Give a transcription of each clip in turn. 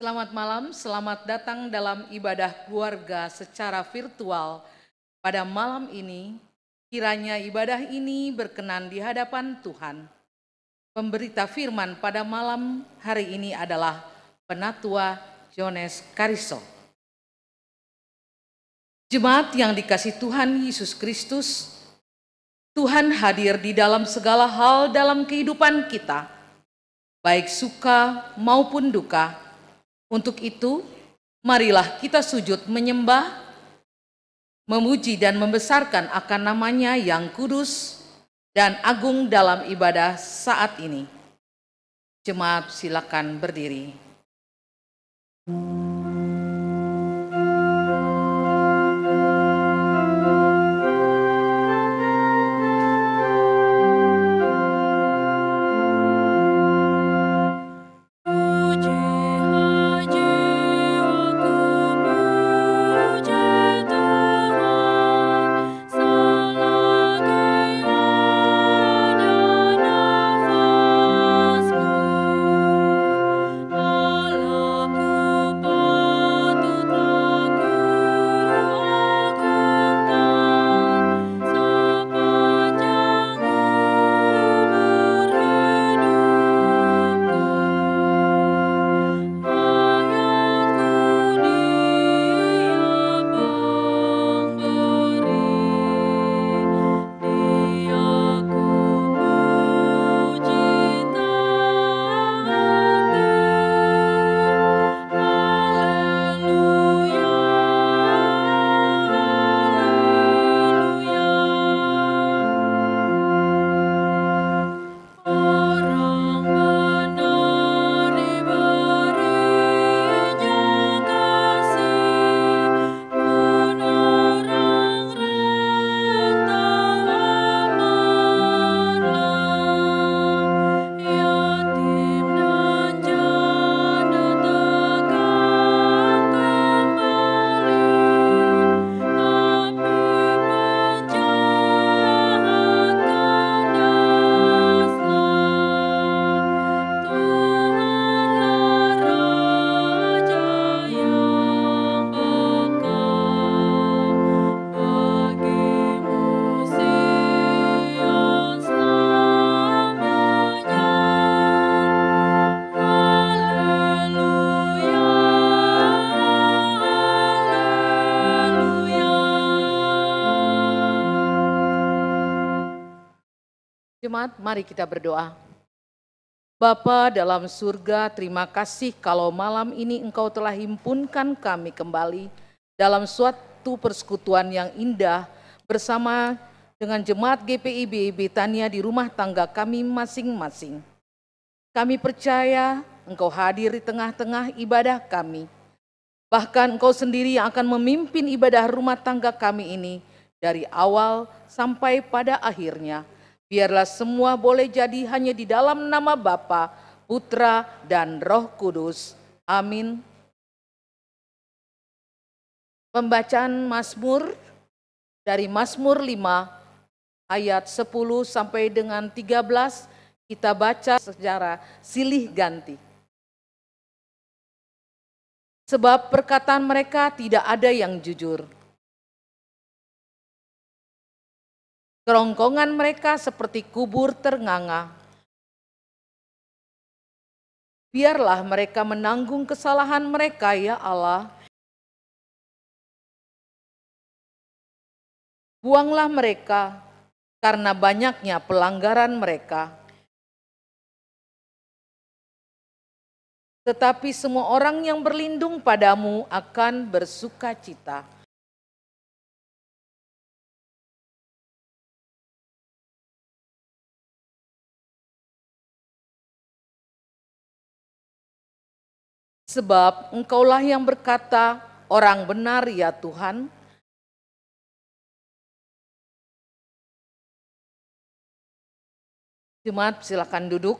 Selamat malam, selamat datang dalam ibadah keluarga secara virtual. Pada malam ini, kiranya ibadah ini berkenan di hadapan Tuhan. Pemberita firman pada malam hari ini adalah Penatua Jones Kariso. Jemaat yang dikasihi Tuhan Yesus Kristus, Tuhan hadir di dalam segala hal dalam kehidupan kita, baik suka maupun duka. Untuk itu, marilah kita sujud menyembah, memuji dan membesarkan akan nama-Nya yang kudus dan agung dalam ibadah saat ini. Jemaat silakan berdiri. Jemaat, mari kita berdoa. Bapa dalam surga, terima kasih kalau malam ini Engkau telah himpunkan kami kembali dalam suatu persekutuan yang indah bersama dengan jemaat GPIB Betania di rumah tangga kami masing-masing. Kami percaya Engkau hadir di tengah-tengah ibadah kami. Bahkan Engkau sendiri yang akan memimpin ibadah rumah tangga kami ini dari awal sampai pada akhirnya. Biarlah semua boleh jadi hanya di dalam nama Bapa, Putra, dan Roh Kudus. Amin. Pembacaan Mazmur dari Mazmur 5 ayat 10 sampai dengan 13 kita baca secara silih ganti. Sebab perkataan mereka tidak ada yang jujur. Kerongkongan mereka seperti kubur ternganga. Biarlah mereka menanggung kesalahan mereka, ya Allah. Buanglah mereka karena banyaknya pelanggaran mereka. Tetapi semua orang yang berlindung padamu akan bersuka cita. Sebab Engkaulah yang berkata, orang benar ya Tuhan. Jemaat silakan duduk.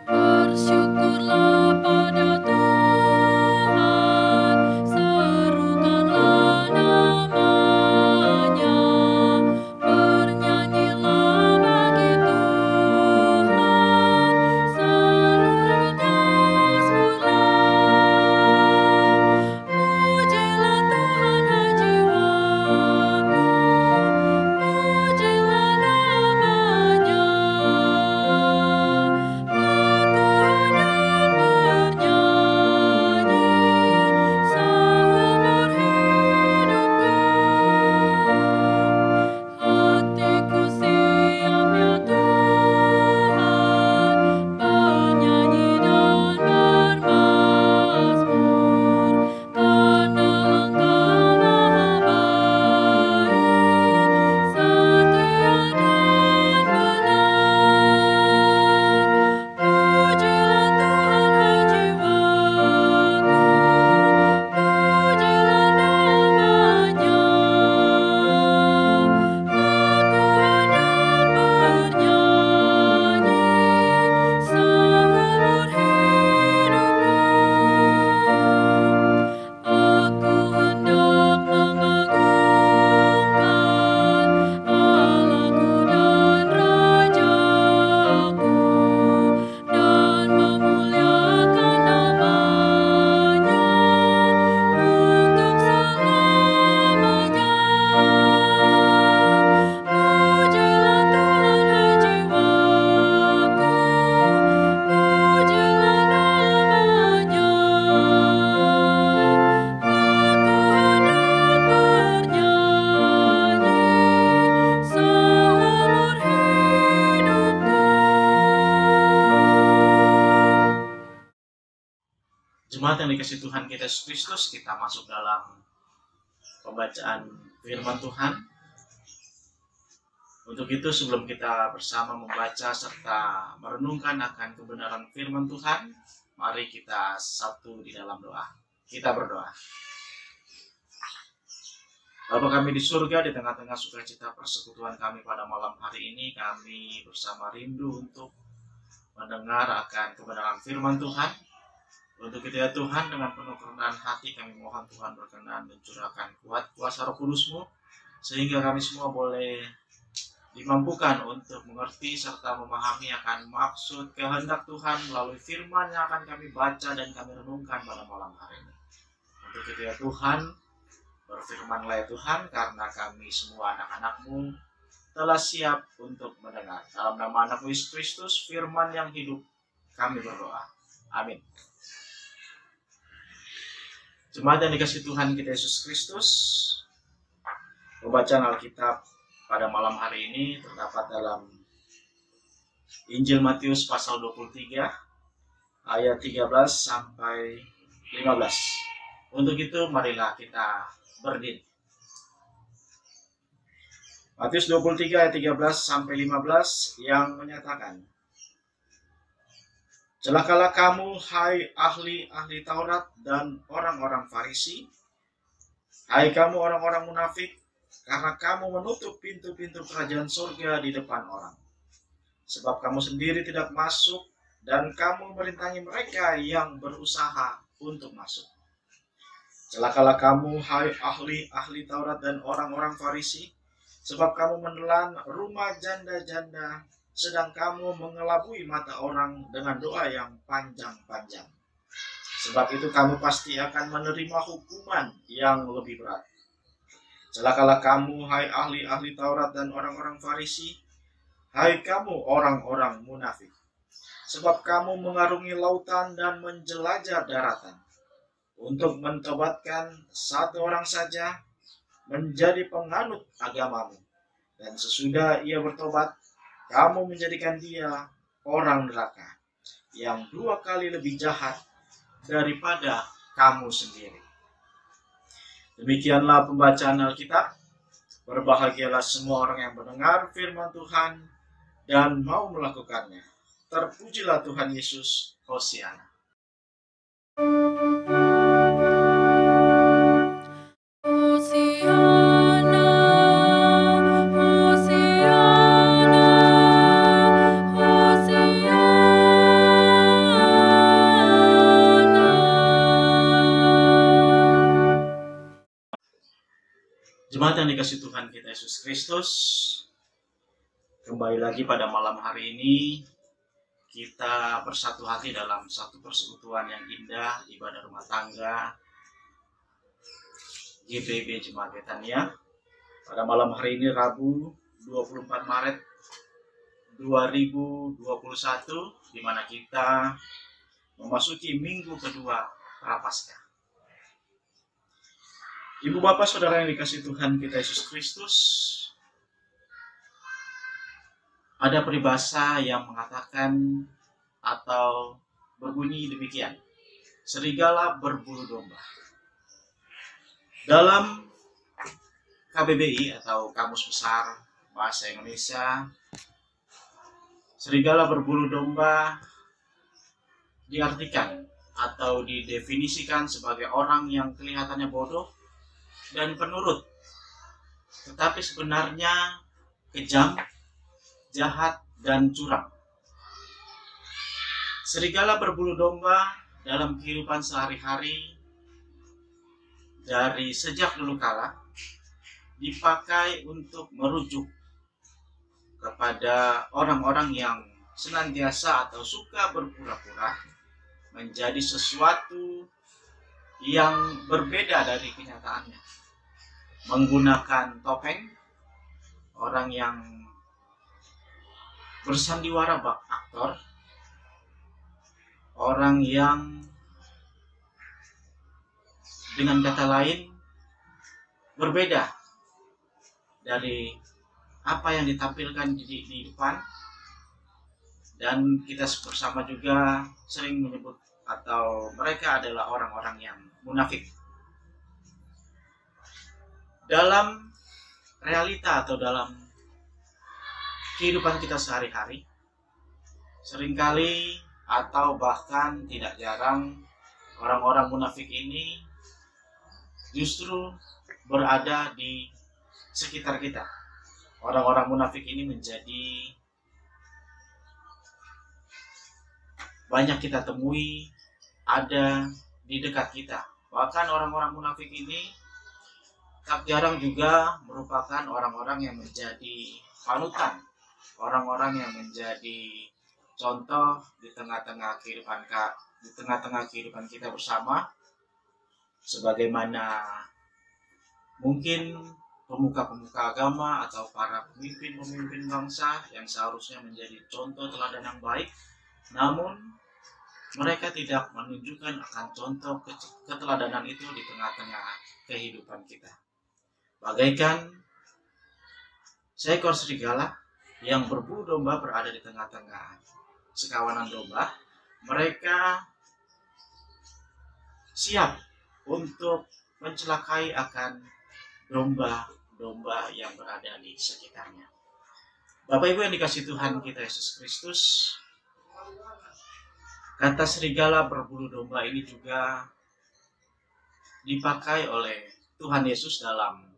Bersyukurlah pada Tuhan, serukanlah Jemaat yang dikasihi Tuhan kita Yesus Kristus, kita masuk dalam pembacaan firman Tuhan. Untuk itu sebelum kita bersama membaca serta merenungkan akan kebenaran firman Tuhan, mari kita satu di dalam doa. Kita berdoa. Bapa kami di surga, di tengah-tengah sukacita persekutuan kami pada malam hari ini, kami bersama rindu untuk mendengar akan kebenaran firman Tuhan. Untuk itu ya Tuhan, dengan penuh kerendahan hati kami mohon Tuhan berkenan mencurahkan kuat kuasa Roh Kudus-Mu, sehingga kami semua boleh dimampukan untuk mengerti serta memahami akan maksud kehendak Tuhan melalui firman yang akan kami baca dan kami renungkan pada malam hari ini. Untuk itu ya Tuhan, berfirmanlah ya Tuhan, karena kami semua anak-anak-Mu telah siap untuk mendengar. Dalam nama anak-Mu Yesus Kristus, firman yang hidup, kami berdoa. Amin. Jemaat yang dikasihi Tuhan kita Yesus Kristus, pembacaan Alkitab pada malam hari ini terdapat dalam Injil Matius pasal 23 ayat 13 sampai 15. Untuk itu marilah kita berdiri. Matius 23 ayat 13 sampai 15 yang menyatakan, "Celakalah kamu, hai ahli-ahli Taurat dan orang-orang Farisi, hai kamu orang-orang munafik, karena kamu menutup pintu-pintu kerajaan surga di depan orang. Sebab kamu sendiri tidak masuk, dan kamu merintangi mereka yang berusaha untuk masuk. Celakalah kamu, hai ahli-ahli Taurat dan orang-orang Farisi, sebab kamu menelan rumah janda-janda, sedang kamu mengelabui mata orang dengan doa yang panjang-panjang. Sebab itu kamu pasti akan menerima hukuman yang lebih berat. Celakalah kamu, hai ahli-ahli Taurat dan orang-orang Farisi, hai kamu orang-orang munafik. Sebab kamu mengarungi lautan dan menjelajah daratan, untuk mentobatkan satu orang saja menjadi penganut agamamu. Dan sesudah ia bertobat, kamu menjadikan dia orang neraka, yang 2 kali lebih jahat daripada kamu sendiri." Demikianlah pembacaan Alkitab. Berbahagialah semua orang yang mendengar firman Tuhan dan mau melakukannya. Terpujilah Tuhan Yesus, Hosiana. Jemaat yang dikasihi Tuhan kita Yesus Kristus, kembali lagi pada malam hari ini kita bersatu hati dalam satu persekutuan yang indah, ibadah rumah tangga GPB Jemaat Betania. Pada malam hari ini Rabu 24 Maret 2021, di mana kita memasuki minggu kedua Prapaskah. Ibu bapak saudara yang dikasihi Tuhan kita Yesus Kristus, ada peribahasa yang mengatakan atau berbunyi demikian: serigala berbulu domba. Dalam KBBI atau Kamus Besar Bahasa Indonesia, serigala berbulu domba diartikan atau didefinisikan sebagai orang yang kelihatannya bodoh dan penurut, tetapi sebenarnya kejam, jahat, dan curang. Serigala berbulu domba dalam kehidupan sehari-hari dari sejak dulu kala dipakai untuk merujuk kepada orang-orang yang senantiasa atau suka berpura-pura menjadi sesuatu yang berbeda dari kenyataannya. Menggunakan topeng, orang yang bersandiwara bak aktor, orang yang dengan kata lain berbeda dari apa yang ditampilkan di depan. Dan kita bersama juga sering menyebut atau mereka adalah orang-orang yang munafik. Dalam realita atau dalam kehidupan kita sehari-hari, seringkali atau bahkan tidak jarang orang-orang munafik ini justru berada di sekitar kita. Orang-orang munafik ini menjadi banyak kita temui, ada di dekat kita. Bahkan orang-orang munafik ini tak jarang juga merupakan orang-orang yang menjadi panutan, orang-orang yang menjadi contoh di tengah-tengah kehidupan kita bersama, sebagaimana mungkin pemuka-pemuka agama atau para pemimpin-pemimpin bangsa yang seharusnya menjadi contoh teladan yang baik, namun mereka tidak menunjukkan akan contoh keteladanan itu di tengah-tengah kehidupan kita. Bagaikan seekor serigala yang berburu domba berada di tengah-tengah sekawanan domba, mereka siap untuk mencelakai akan domba-domba yang berada di sekitarnya. Bapak Ibu yang dikasihi Tuhan kita Yesus Kristus, kata serigala berburu domba ini juga dipakai oleh Tuhan Yesus dalam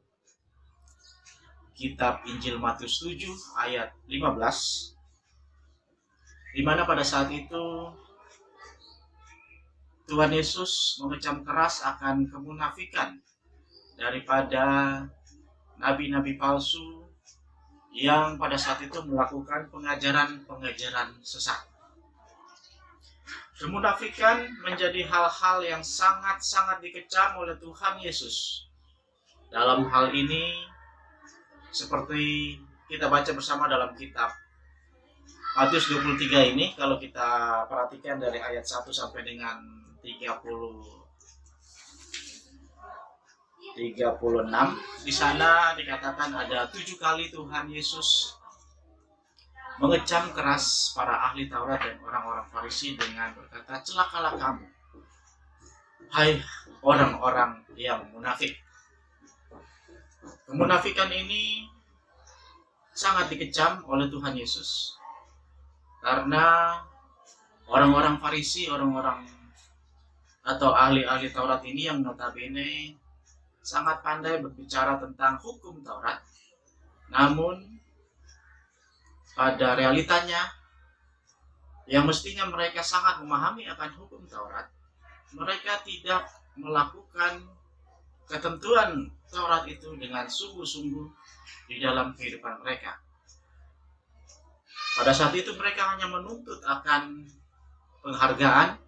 kitab Injil Matius 7 ayat 15, di mana pada saat itu Tuhan Yesus mengecam keras akan kemunafikan daripada nabi-nabi palsu yang pada saat itu melakukan pengajaran-pengajaran sesat. Kemunafikan menjadi hal-hal yang sangat-sangat dikecam oleh Tuhan Yesus. Dalam hal ini, seperti kita baca bersama dalam kitab Matius 23 ini, kalau kita perhatikan dari ayat 1 sampai dengan 36, di sana dikatakan ada 7 kali Tuhan Yesus mengecam keras para ahli Taurat dan orang-orang Farisi dengan berkata, celakalah kamu, hai orang-orang yang munafik. Kemunafikan ini sangat dikecam oleh Tuhan Yesus karena orang-orang Farisi, orang-orang atau ahli-ahli Taurat ini yang notabene sangat pandai berbicara tentang hukum Taurat, namun pada realitanya yang mestinya mereka sangat memahami akan hukum Taurat, mereka tidak melakukan ketentuan Taurat itu dengan sungguh-sungguh di dalam kehidupan mereka. Pada saat itu mereka hanya menuntut akan penghargaan,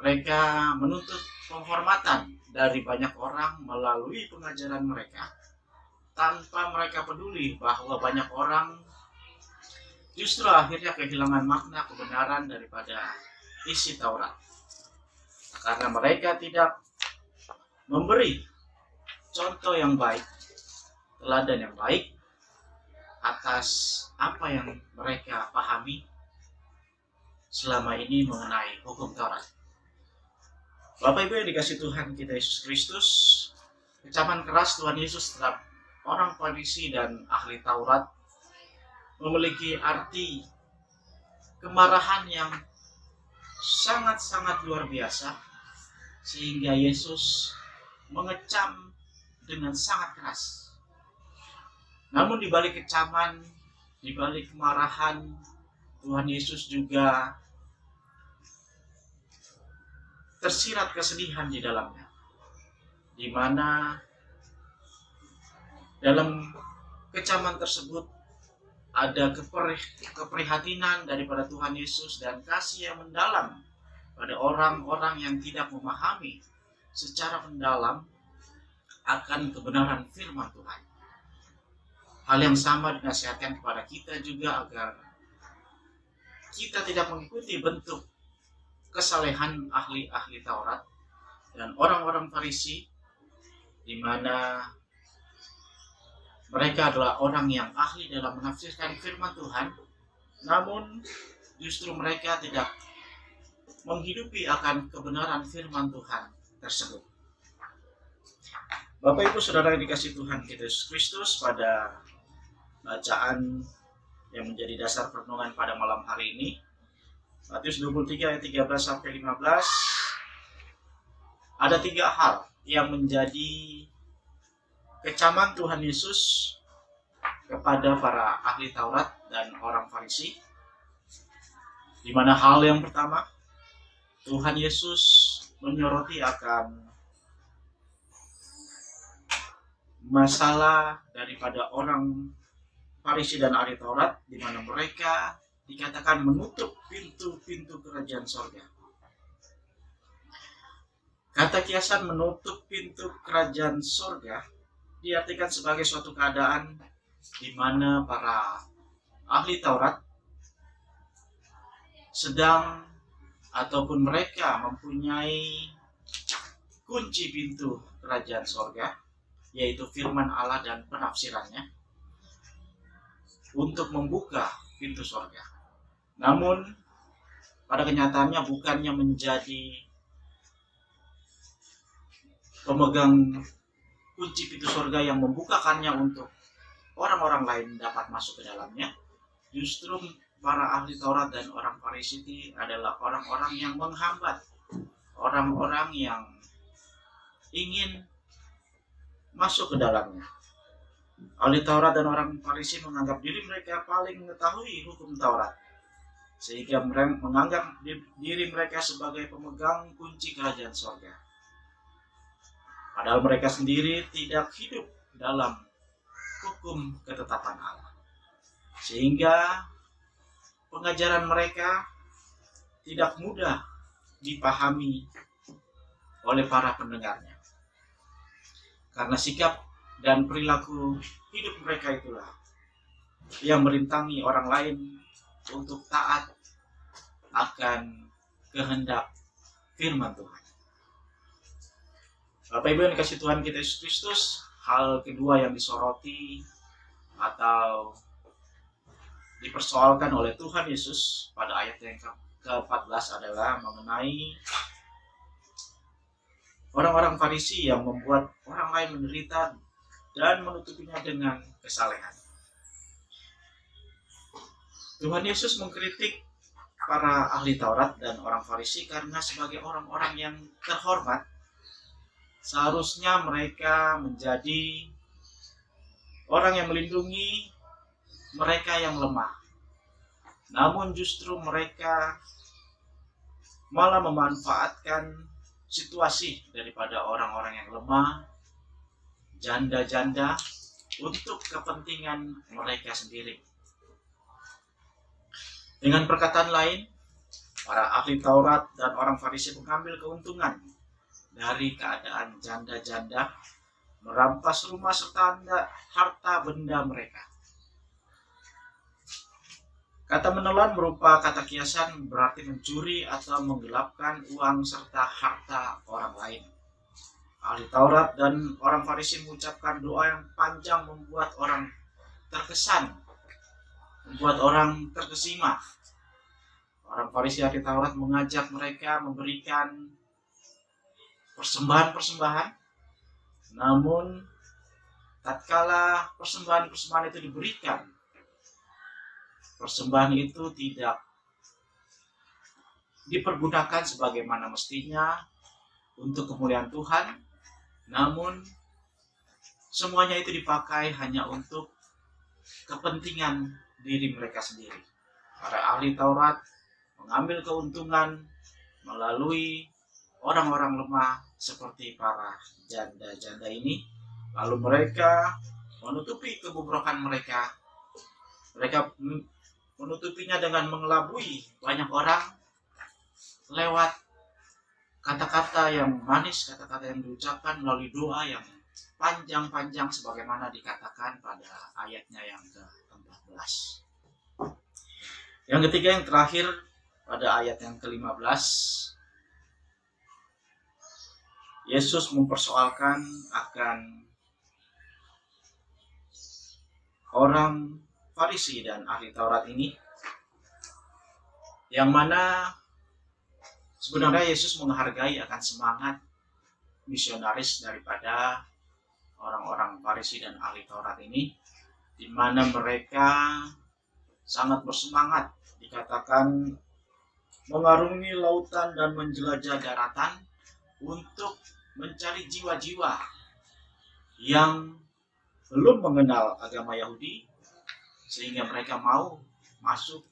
mereka menuntut penghormatan dari banyak orang melalui pengajaran mereka, tanpa mereka peduli bahwa banyak orang justru akhirnya kehilangan makna kebenaran daripada isi Taurat. Karena mereka tidak memberi contoh yang baik, teladan yang baik atas apa yang mereka pahami selama ini mengenai hukum Taurat. Bapak Ibu yang dikasihi Tuhan kita Yesus Kristus, kecaman keras Tuhan Yesus terhadap orang Farisi dan ahli Taurat memiliki arti kemarahan yang sangat-sangat luar biasa, sehingga Yesus mengecam dengan sangat keras. Namun di balik kecaman, di balik kemarahan, Tuhan Yesus juga tersirat kesedihan di dalamnya, di mana dalam kecaman tersebut ada keprihatinan daripada Tuhan Yesus dan kasih yang mendalam pada orang-orang yang tidak memahami secara mendalam akan kebenaran firman Tuhan. Hal yang sama dinasihatkan kepada kita juga agar kita tidak mengikuti bentuk kesalehan ahli-ahli Taurat dan orang-orang Farisi, di mana mereka adalah orang yang ahli dalam menafsirkan firman Tuhan, namun justru mereka tidak menghidupi akan kebenaran firman Tuhan tersebut. Bapak Ibu Saudara yang dikasihi Tuhan kita Yesus Kristus, pada bacaan yang menjadi dasar perenungan pada malam hari ini, Matius 23 ayat 13 sampai 15, ada 3 hal yang menjadi kecaman Tuhan Yesus kepada para ahli Taurat dan orang Farisi. Di mana hal yang pertama, Tuhan Yesus menyoroti akan masalah daripada orang Farisi dan ahli Taurat, di mana mereka dikatakan menutup pintu-pintu kerajaan sorga. Kata kiasan menutup pintu kerajaan sorga diartikan sebagai suatu keadaan di mana para ahli Taurat sedang ataupun mereka mempunyai kunci pintu kerajaan sorga, yaitu firman Allah dan penafsirannya, untuk membuka pintu sorga. Namun pada kenyataannya bukannya menjadi pemegang kunci pintu sorga yang membukakannya untuk orang-orang lain dapat masuk ke dalamnya. Justru para ahli Taurat dan orang Farisi adalah orang-orang yang menghambat, orang-orang yang ingin masuk ke dalamnya. Ahli Taurat dan orang Farisi menganggap diri mereka paling mengetahui hukum Taurat, sehingga mereka menganggap diri mereka sebagai pemegang kunci kerajaan sorga. Padahal mereka sendiri tidak hidup dalam hukum ketetapan Allah, sehingga pengajaran mereka tidak mudah dipahami oleh para pendengarnya. Karena sikap dan perilaku hidup mereka itulah yang merintangi orang lain untuk taat akan kehendak firman Tuhan. Bapak Ibu yang dikasihi Tuhan kita Yesus Kristus, hal kedua yang disoroti atau dipersoalkan oleh Tuhan Yesus pada ayat yang ke-14 adalah mengenai orang-orang Farisi yang membuat orang lain menderita dan menutupinya dengan kesalehan. Tuhan Yesus mengkritik para ahli Taurat dan orang Farisi karena sebagai orang-orang yang terhormat, seharusnya mereka menjadi orang yang melindungi mereka yang lemah. Namun justru mereka malah memanfaatkan situasi daripada orang-orang yang lemah, janda-janda, untuk kepentingan mereka sendiri. Dengan perkataan lain, para ahli Taurat dan orang Farisi mengambil keuntungan dari keadaan janda-janda, merampas rumah serta harta benda mereka. Kata menelan berupa kata kiasan berarti mencuri atau menggelapkan uang serta harta orang lain. Ahli Taurat dan orang Farisi mengucapkan doa yang panjang membuat orang terkesan, membuat orang terkesima. Orang Farisi ahli Taurat mengajak mereka memberikan persembahan-persembahan, namun tatkala persembahan-persembahan itu diberikan, persembahan itu tidak dipergunakan sebagaimana mestinya untuk kemuliaan Tuhan, namun semuanya itu dipakai hanya untuk kepentingan diri mereka sendiri. Para ahli Taurat mengambil keuntungan melalui orang-orang lemah seperti para janda-janda ini, lalu mereka menutupi kebobrokan mereka. Mereka menutupinya dengan mengelabui banyak orang lewat kata-kata yang manis, kata-kata yang diucapkan melalui doa yang panjang-panjang sebagaimana dikatakan pada ayatnya yang ke-14. Yang ketiga, yang terakhir, pada ayat yang ke-15, Yesus mempersoalkan akan orang Farisi dan ahli Taurat ini, yang mana Sebenarnya Yesus menghargai akan semangat misionaris daripada orang-orang Farisi dan ahli Taurat ini, di mana mereka sangat bersemangat, dikatakan mengarungi lautan dan menjelajah daratan untuk mencari jiwa-jiwa yang belum mengenal agama Yahudi, sehingga mereka mau masuk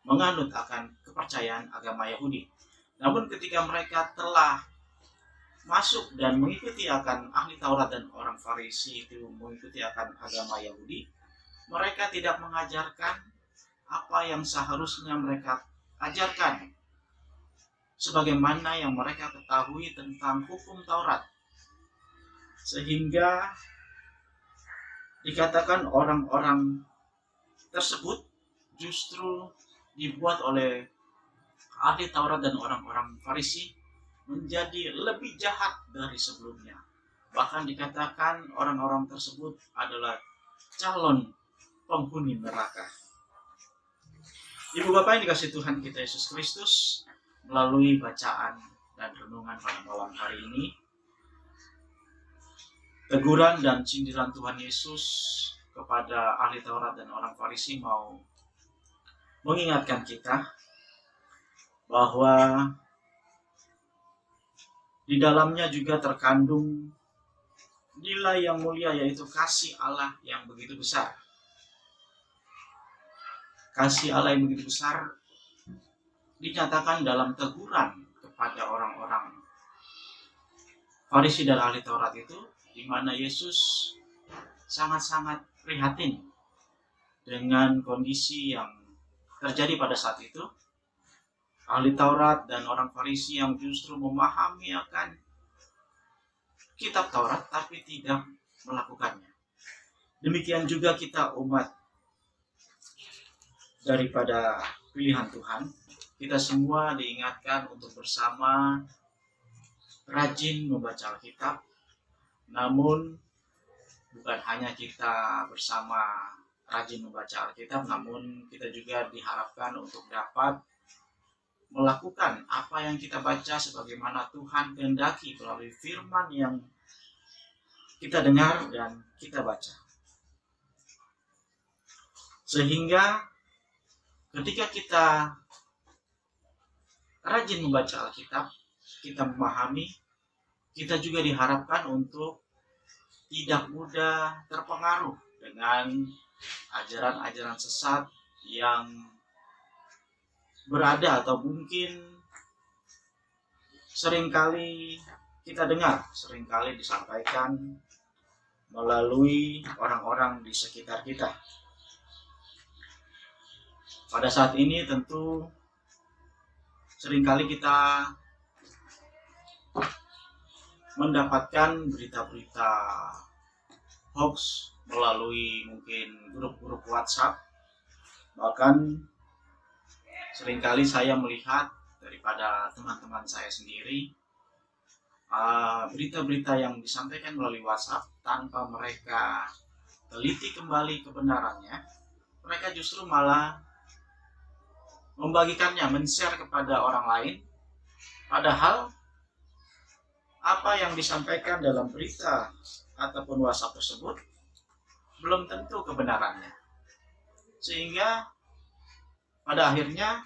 menganut akan kepercayaan agama Yahudi. Namun ketika mereka telah masuk dan mengikuti akan ahli Taurat dan orang Farisi itu mengikuti akan agama Yahudi, mereka tidak mengajarkan apa yang seharusnya mereka ajarkan, sebagaimana yang mereka ketahui tentang hukum Taurat. Sehingga dikatakan orang-orang tersebut justru dibuat oleh ahli Taurat dan orang-orang Farisi menjadi lebih jahat dari sebelumnya. Bahkan dikatakan orang-orang tersebut adalah calon penghuni neraka. Ibu Bapak yang dikasihi Tuhan kita Yesus Kristus, melalui bacaan dan renungan pada malam hari ini, teguran dan sindiran Tuhan Yesus kepada ahli Taurat dan orang Farisi mau mengingatkan kita bahwa di dalamnya juga terkandung nilai yang mulia, yaitu kasih Allah yang begitu besar. Kasih Allah yang begitu besar dinyatakan dalam teguran kepada orang-orang Farisi dan ahli Taurat itu, di mana Yesus sangat-sangat prihatin dengan kondisi yang terjadi pada saat itu. Ahli Taurat dan orang Farisi yang justru memahami akan kitab Taurat tapi tidak melakukannya. Demikian juga kita umat daripada pilihan Tuhan. Kita semua diingatkan untuk bersama rajin membaca Alkitab. Namun bukan hanya kita bersama rajin membaca Alkitab, namun kita juga diharapkan untuk dapat melakukan apa yang kita baca sebagaimana Tuhan kehendaki melalui firman yang kita dengar dan kita baca. Sehingga ketika kita rajin membaca Alkitab, kita memahami, kita juga diharapkan untuk tidak mudah terpengaruh dengan ajaran-ajaran sesat yang berada atau mungkin seringkali kita dengar, seringkali disampaikan melalui orang-orang di sekitar kita. Pada saat ini tentu seringkali kita mendapatkan berita-berita hoax melalui mungkin grup-grup WhatsApp. Bahkan seringkali saya melihat daripada teman-teman saya sendiri, berita-berita yang disampaikan melalui WhatsApp tanpa mereka teliti kembali kebenarannya, mereka justru malah membagikannya, men-share kepada orang lain, padahal apa yang disampaikan dalam berita ataupun WhatsApp tersebut belum tentu kebenarannya. Sehingga pada akhirnya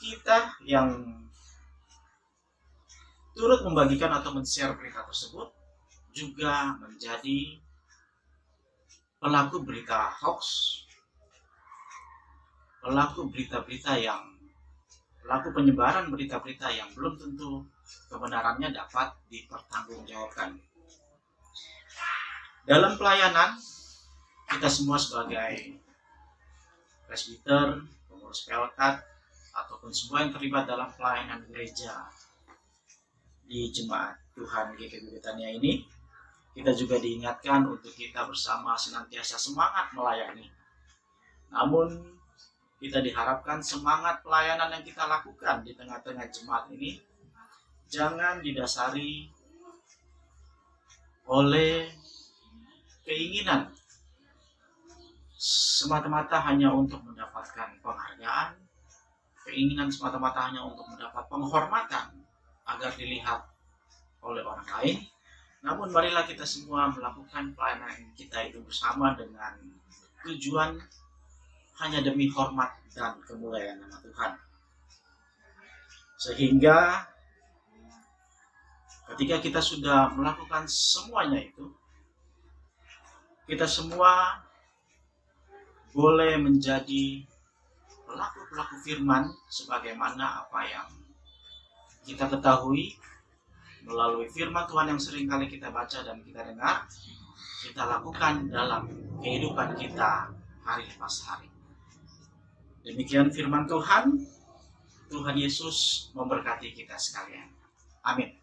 kita yang turut membagikan atau men-share berita tersebut juga menjadi pelaku berita hoax, pelaku penyebaran berita-berita yang belum tentu kebenarannya dapat dipertanggungjawabkan. Dalam pelayanan, kita semua sebagai presbiter, pengurus pelkat, ataupun semua yang terlibat dalam pelayanan gereja di Jemaat Tuhan GKI Betania ini, kita juga diingatkan untuk kita bersama senantiasa semangat melayani. Namun, kita diharapkan semangat pelayanan yang kita lakukan di tengah-tengah jemaat ini jangan didasari oleh keinginan semata-mata hanya untuk mendapatkan penghargaan keinginan semata-mata hanya untuk mendapat penghormatan agar dilihat oleh orang lain. Namun marilah kita semua melakukan pelayanan kita itu bersama dengan tujuan hanya demi hormat dan kemuliaan nama Tuhan. Sehingga ketika kita sudah melakukan semuanya itu, kita semua boleh menjadi pelaku-pelaku firman sebagaimana apa yang kita ketahui melalui firman Tuhan yang sering kali kita baca dan kita dengar, kita lakukan dalam kehidupan kita hari lepas hari. Demikian firman Tuhan. Tuhan Yesus memberkati kita sekalian. Amin.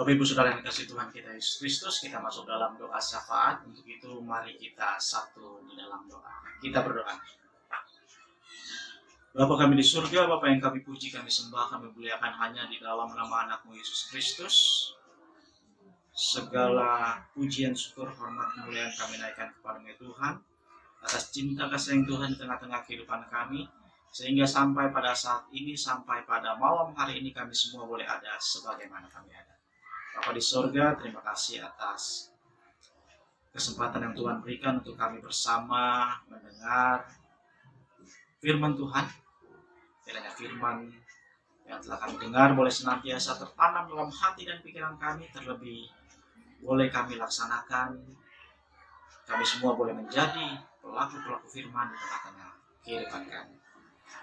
Bapak Ibu Saudara yang dikasihi Tuhan kita Yesus Kristus, kita masuk dalam doa syafaat. Untuk itu mari kita satu di dalam doa. Kita berdoa. Bapa kami di surga, Bapa yang kami puji, kami sembah, kami muliakan hanya di dalam nama anak-Mu Yesus Kristus. Segala pujian, syukur, hormat, kemuliaan kami naikkan kepada-Mu Tuhan, atas cinta kasih yang Tuhan di tengah-tengah kehidupan kami, sehingga sampai pada saat ini, sampai pada malam hari ini kami semua boleh ada sebagaimana kami ada. Bapa di surga, terima kasih atas kesempatan yang Tuhan berikan untuk kami bersama mendengar firman Tuhan. Kiranya firman yang telah kami dengar boleh senantiasa tertanam dalam hati dan pikiran kami, terlebih boleh kami laksanakan. Kami semua boleh menjadi pelaku-pelaku firman di tengah-tengah kehidupan kami.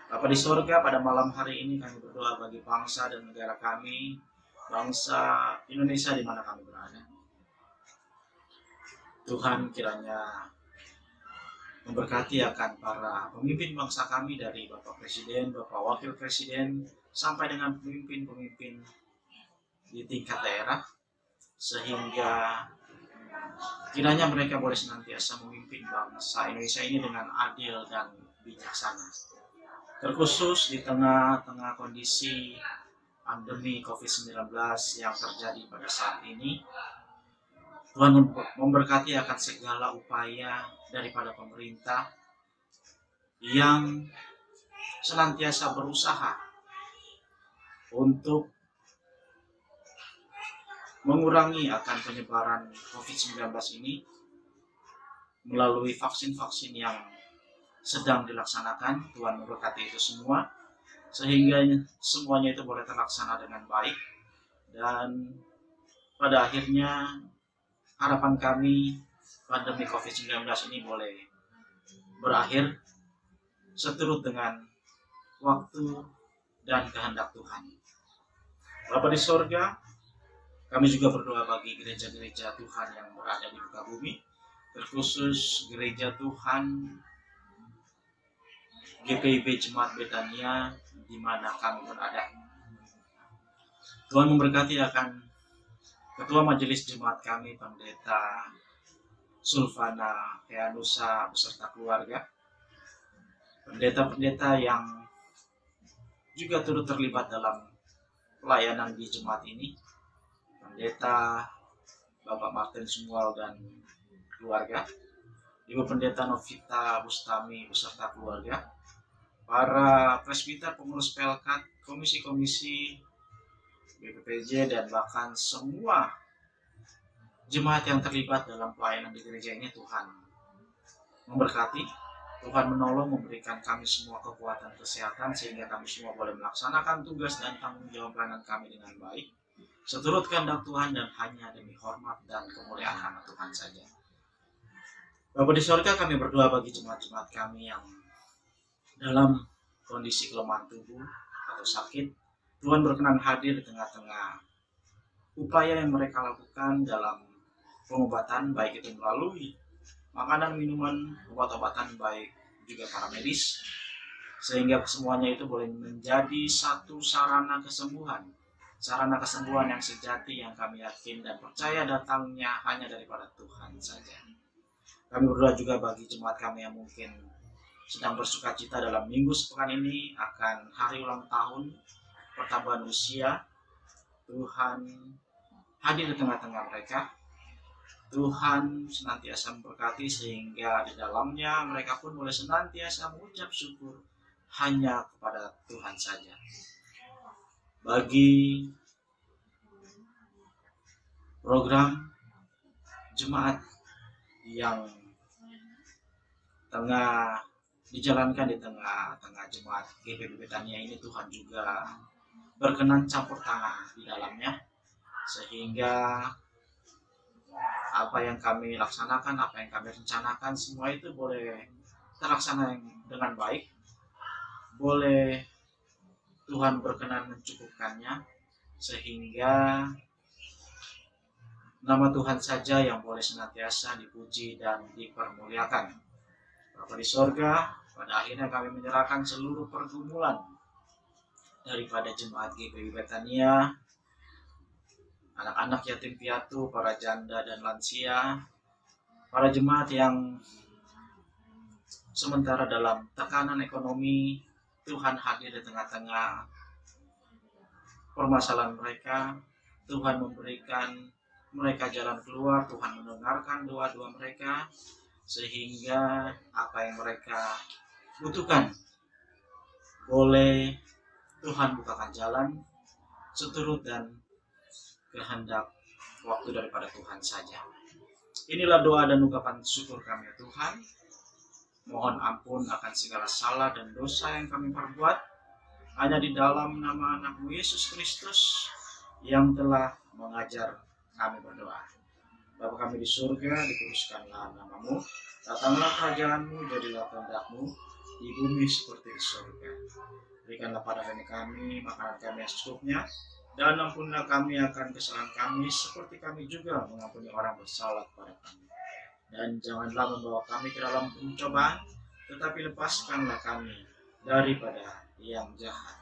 Bapa di surga, pada malam hari ini kami berdoa bagi bangsa dan negara kami, bangsa Indonesia di mana kami berada. Tuhan kiranya memberkati akan para pemimpin bangsa kami, dari Bapak Presiden, Bapak Wakil Presiden, sampai dengan pemimpin-pemimpin di tingkat daerah, sehingga kiranya mereka boleh senantiasa memimpin bangsa Indonesia ini dengan adil dan bijaksana. Terkhusus di tengah-tengah kondisi pandemi COVID-19 yang terjadi pada saat ini, Tuhan memberkati akan segala upaya daripada pemerintah yang senantiasa berusaha untuk mengurangi akan penyebaran COVID-19 ini melalui vaksin-vaksin yang sedang dilaksanakan. Tuhan memberkati itu semua, sehingga semuanya itu boleh terlaksana dengan baik, dan pada akhirnya harapan kami pandemi COVID-19 ini boleh berakhir seturut dengan waktu dan kehendak Tuhan. Bapa di surga, kami juga berdoa bagi gereja-gereja Tuhan yang berada di muka bumi, terkhusus gereja Tuhan GPIB Jemaat Betania di mana kami berada. Tuhan memberkati akan Ketua Majelis Jemaat kami, Pendeta Sulfana Heanusa beserta keluarga, pendeta-pendeta yang juga turut terlibat dalam pelayanan di jemaat ini, Pendeta Bapak Martin Sumual dan keluarga, Ibu Pendeta Novita Bustami beserta keluarga, para presbiter, pengurus pelkat, komisi-komisi BPPJ, dan bahkan semua jemaat yang terlibat dalam pelayanan di gereja ini. Tuhan memberkati, Tuhan menolong, memberikan kami semua kekuatan kesehatan sehingga kami semua boleh melaksanakan tugas dan tanggung jawab pelayanan kami dengan baik, seturut kehendak Tuhan dan hanya demi hormat dan kemuliaan nama Tuhan saja. Bapa di sorga, kami berdoa bagi jemaat-jemaat kami yang dalam kondisi kelemahan tubuh atau sakit. Tuhan berkenan hadir di tengah-tengah upaya yang mereka lakukan dalam pengobatan, baik itu melalui makanan, minuman, obat-obatan, baik juga para medis, sehingga semuanya itu boleh menjadi satu sarana kesembuhan yang sejati, yang kami yakin dan percaya datangnya hanya daripada Tuhan saja. Kami berdoa juga bagi jemaat kami yang mungkin sedang bersuka cita dalam minggu sepekan ini akan hari ulang tahun pertambahan usia. Tuhan hadir di tengah-tengah mereka. Tuhan senantiasa memberkati sehingga di dalamnya mereka pun boleh senantiasa mengucap syukur hanya kepada Tuhan saja. Bagi program jemaat yang tengah dijalankan di tengah-tengah jemaat GPB Betania ini, Tuhan juga berkenan campur tangan di dalamnya, sehingga apa yang kami laksanakan, apa yang kami rencanakan, semua itu boleh terlaksana dengan baik, boleh Tuhan berkenan mencukupkannya, sehingga nama Tuhan saja yang boleh senantiasa dipuji dan dipermuliakan. Bapa di sorga, pada akhirnya kami menyerahkan seluruh pergumulan daripada jemaat GPB Betania, anak-anak yatim piatu, para janda dan lansia, para jemaat yang sementara dalam tekanan ekonomi. Tuhan hadir di tengah-tengah permasalahan mereka. Tuhan memberikan mereka jalan keluar. Tuhan mendengarkan doa-doa mereka, sehingga apa yang mereka butuhkan boleh Tuhan bukakan jalan seturut dan kehendak waktu daripada Tuhan saja. Inilah doa dan ungkapan syukur kami ya Tuhan. Mohon ampun akan segala salah dan dosa yang kami perbuat, hanya di dalam nama anak-Mu Yesus Kristus yang telah mengajar kami berdoa. Bapa kami di surga, dikuduskanlah nama-Mu, datanglah kerajaan-Mu, jadilah kehendak-Mu di bumi seperti di surga. Berikanlah pada kami makanan kami yang secukupnya, dan ampunilah kami akan kesalahan kami, seperti kami juga mengampuni orang bersalah kepada kami. Dan janganlah membawa kami ke dalam pencobaan, tetapi lepaskanlah kami daripada yang jahat.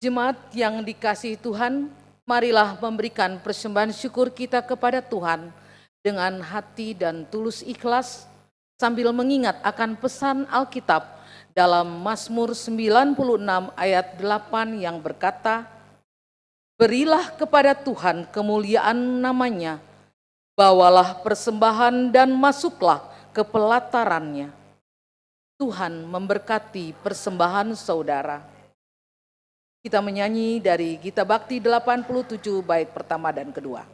Jemaat yang dikasihi Tuhan, marilah memberikan persembahan syukur kita kepada Tuhan dengan hati dan tulus ikhlas, sambil mengingat akan pesan Alkitab dalam Mazmur 96 ayat 8 yang berkata, "Berilah kepada Tuhan kemuliaan namanya, bawalah persembahan dan masuklah ke pelatarannya." Tuhan memberkati persembahan saudara. Kita menyanyi dari Gita Bakti 87 bait pertama dan kedua.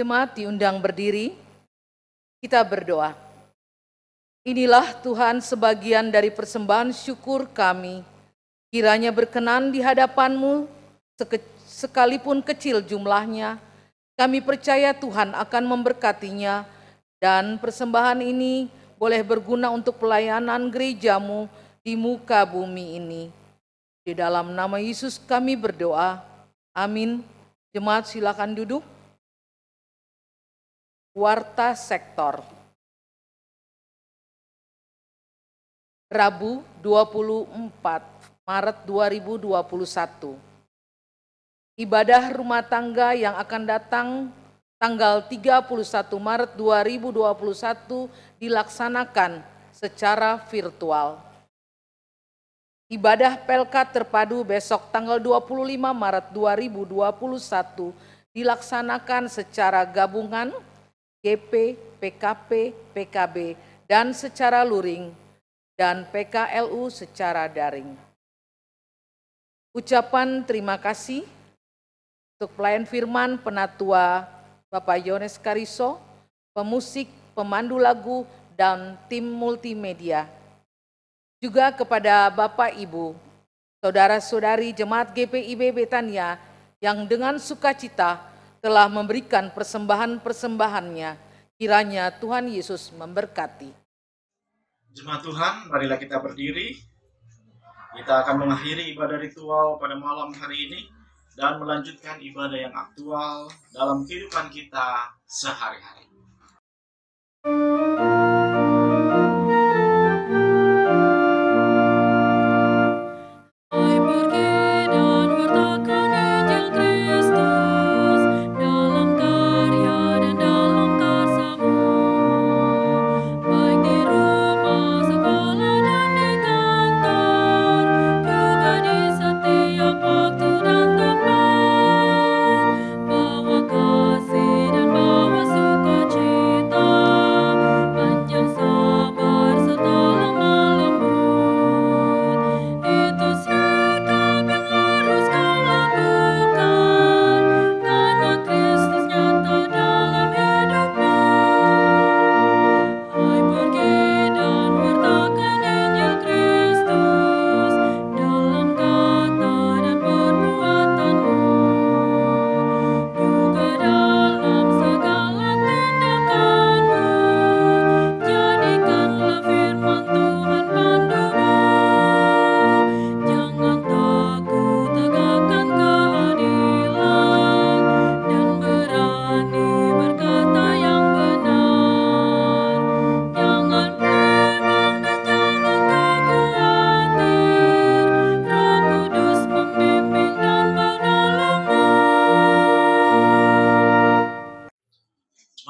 Jemaat diundang berdiri, kita berdoa. Inilah Tuhan sebagian dari persembahan syukur kami, kiranya berkenan di hadapan-Mu, sekalipun kecil jumlahnya, kami percaya Tuhan akan memberkatinya, dan persembahan ini boleh berguna untuk pelayanan gereja-Mu di muka bumi ini. Di dalam nama Yesus kami berdoa, amin. Jemaat silakan duduk. Warta sektor. Rabu 24 Maret 2021. Ibadah rumah tangga yang akan datang tanggal 31 Maret 2021 dilaksanakan secara virtual. Ibadah Pelkat terpadu besok tanggal 25 Maret 2021 dilaksanakan secara gabungan GP, PKP, PKB, dan secara luring, dan PKLU secara daring. Ucapan terima kasih untuk pelayan firman Penatua Bapak Yones Kariso, pemusik, pemandu lagu, dan tim multimedia. Juga kepada Bapak Ibu, Saudara-saudari Jemaat GPIB Betania yang dengan sukacita telah memberikan persembahan-persembahannya. Kiranya Tuhan Yesus memberkati. Jemaat Tuhan, marilah kita berdiri. Kita akan mengakhiri ibadah ritual pada malam hari ini dan melanjutkan ibadah yang aktual dalam kehidupan kita sehari-hari.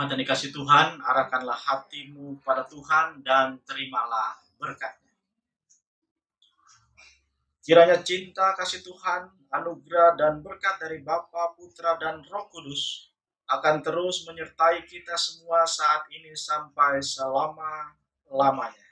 Dan dikasih Tuhan, arahkanlah hatimu pada Tuhan dan terimalah berkat-Nya. Kiranya cinta kasih Tuhan, anugerah dan berkat dari Bapa, Putra, dan Roh Kudus akan terus menyertai kita semua saat ini sampai selama-lamanya.